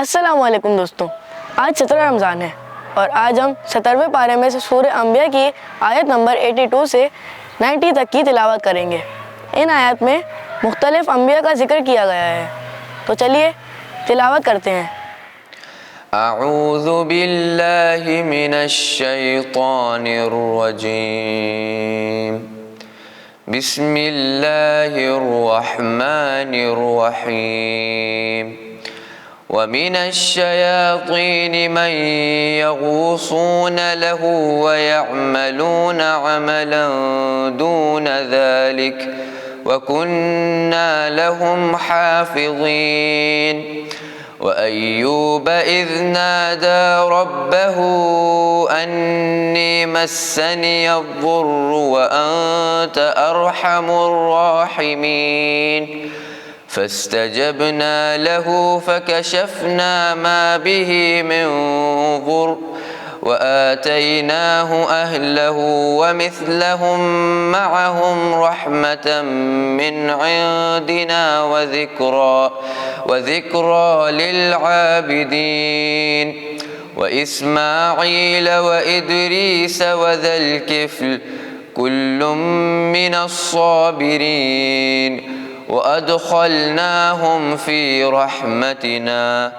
السلام علیکم دوستوں، آج 17 رمضان ہے اور آج ہم 17ویں پارے میں سے سورہ انبیاء کی آیت نمبر 82 سے 90 تک کی تلاوت کریں گے۔ ان آیات میں مختلف انبیاء کا ذکر کیا گیا ہے، تو چلیے تلاوت کرتے ہیں۔ اعوذ باللہ من الشیطان الرجیم، بسم اللہ الرحمن الرحیم۔ ومن الشياطين من يغوصون له ويعملون عملا دون ذلك وكنا لهم حافظين وأيوب إذ نادى ربه أني مسني الضر وأنت أرحم الراحمين فاستجبنا له فكشفنا ما به من ضر وآتيناه أهله ومثلهم معهم رحمة من عندنا وذكرى للعابدين وإسماعيل وإدريس وذا الكفل كل من الصابرين وأدخلناهم في رحمتنا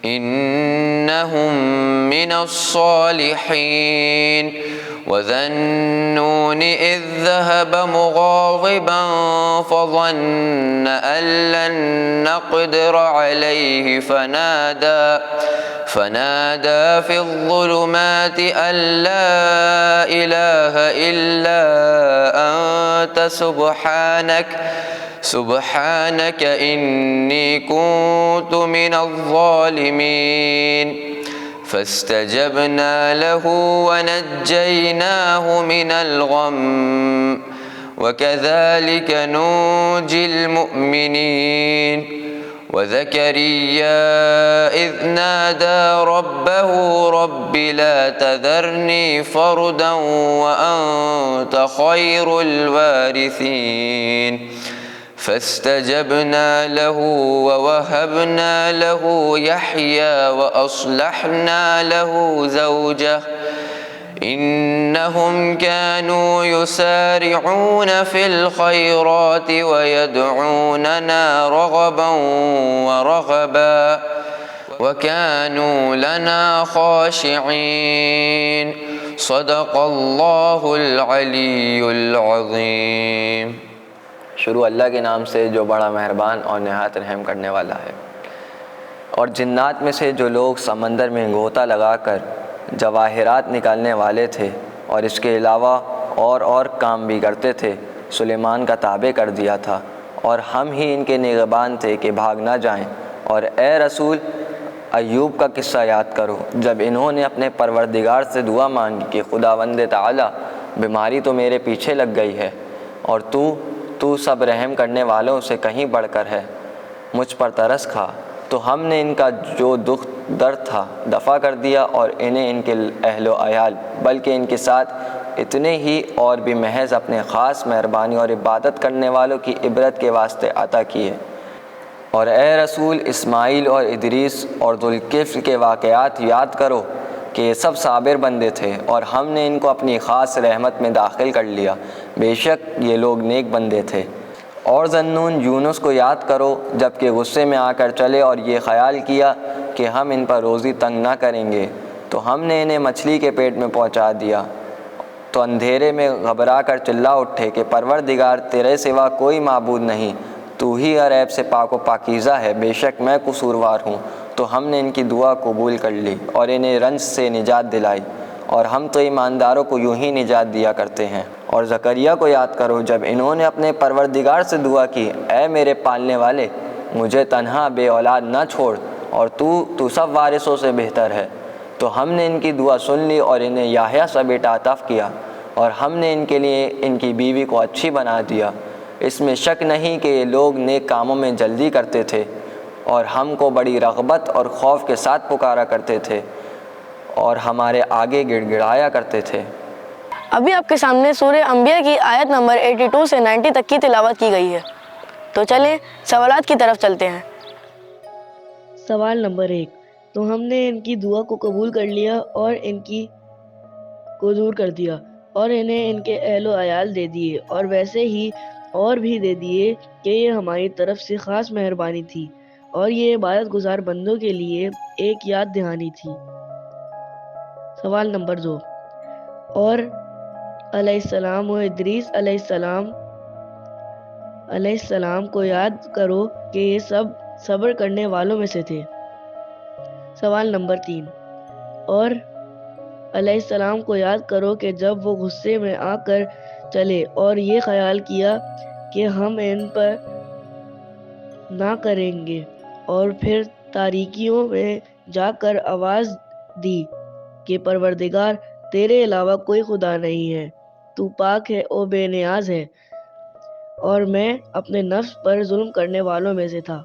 إنهم من الصالحين وذا النون إذ ذهب مغاضبا فظن أن لن نقدر عليه فنادى في الظلمات أن لا إله إلا أنت سبحانك إني كنت من الظالمين فاستجبنا له ونجيناه من الغم وكذلك ننجي المؤمنين وزكريا إذ نادى ربه رب لا تذرني فردا وأنت خير الوارثين فاستجبنا له ووهبنا له يحيى وأصلحنا له زوجه إنهم كانوا يسارعون في الخيرات ويدعوننا رغبا ورهبا وكانوا لنا خاشعين صدق اللہ العلی العظیم۔ شروع اللہ کے نام سے جو بڑا مہربان اور نہایت رحم کرنے والا ہے۔ اور جنات میں سے جو لوگ سمندر میں غوطہ لگا کر جواہرات نکالنے والے تھے اور اس کے علاوہ اور کام بھی کرتے تھے، سلیمان کا تابع کر دیا تھا، اور ہم ہی ان کے نگہبان تھے کہ بھاگ نہ جائیں۔ اور اے رسول، ایوب کا قصہ یاد کرو جب انہوں نے اپنے پروردگار سے دعا مانگی کہ خداوند تعالی، بیماری تو میرے پیچھے لگ گئی ہے اور تو سب رحم کرنے والوں سے کہیں بڑھ کر ہے، مجھ پر ترس کھا۔ تو ہم نے ان کا جو دکھ درد تھا دفع کر دیا اور انہیں ان کے اہل و عیال بلکہ ان کے ساتھ اتنے ہی اور بھی محض اپنے خاص مہربانی اور عبادت کرنے والوں کی عبرت کے واسطے عطا کیے۔ اور اے رسول، اسماعیل اور ادریس اور ذوالکفل کے واقعات یاد کرو کہ یہ سب صابر بندے تھے اور ہم نے ان کو اپنی خاص رحمت میں داخل کر لیا، بے شک یہ لوگ نیک بندے تھے۔ اور ذنون یونس کو یاد کرو جب کہ غصے میں آ کر چلے اور یہ خیال کیا کہ ہم ان پر روزی تنگ نہ کریں گے، تو ہم نے انہیں مچھلی کے پیٹ میں پہنچا دیا، تو اندھیرے میں گھبرا کر چلا اٹھے کہ پروردگار تیرے سوا کوئی معبود نہیں، تو ہی ہر عیب سے پاک و پاکیزہ ہے، بے شک میں قصوروار ہوں۔ تو ہم نے ان کی دعا قبول کر لی اور انہیں رنج سے نجات دلائی، اور ہم تو ایمانداروں کو یوں ہی نجات دیا کرتے ہیں۔ اور زکریا کو یاد کرو جب انہوں نے اپنے پروردگار سے دعا کی، اے میرے پالنے والے، مجھے تنہا بے اولاد نہ چھوڑ، اور تو سب وارثوں سے بہتر ہے۔ تو ہم نے ان کی دعا سن لی اور انہیں یحییٰ سا بیٹا عطا کیا، اور ہم نے ان کے لیے ان کی بیوی کو اچھی بنا دیا۔ اس میں شک نہیں کہ یہ لوگ نیک کاموں میں جلدی کرتے تھے اور ہم کو بڑی رغبت اور خوف کے ساتھ پکارا کرتے تھے اور ہمارے آگے گڑ گڑایا کرتے تھے۔ ابھی آپ کے سامنے سورہ انبیاء کی آیت نمبر 82 سے 90 تک کی تلاوت کی گئی ہے، تو چلیں سوالات کی طرف چلتے ہیں۔ سوال نمبر 1، تو ہم نے ان کی دعا کو قبول کر لیا اور ان کی کو دور کر دیا اور انہیں ان کے اہل و عیال دے دیے اور ویسے ہی اور بھی دے دیے کہ یہ ہماری طرف سے خاص مہربانی تھی اور یہ عبادت گزار بندوں کے لیے ایک یاد دہانی تھی۔ سوال نمبر 2، اور علیہ السلام و ادریس علیہ السلام کو یاد کرو کہ یہ سب صبر کرنے والوں میں سے تھے۔ سوال نمبر 3، اور علیہ السلام کو یاد کرو کہ جب وہ غصے میں آ کر چلے اور یہ خیال کیا کہ ہم ان پر نہ کریں گے اور پھر تاریکیوں میں جا کر آواز دی کہ پروردگار تیرے علاوہ کوئی خدا نہیں ہے، تو پاک ہے اور بے نیاز ہے، اور میں اپنے نفس پر ظلم کرنے والوں میں سے تھا۔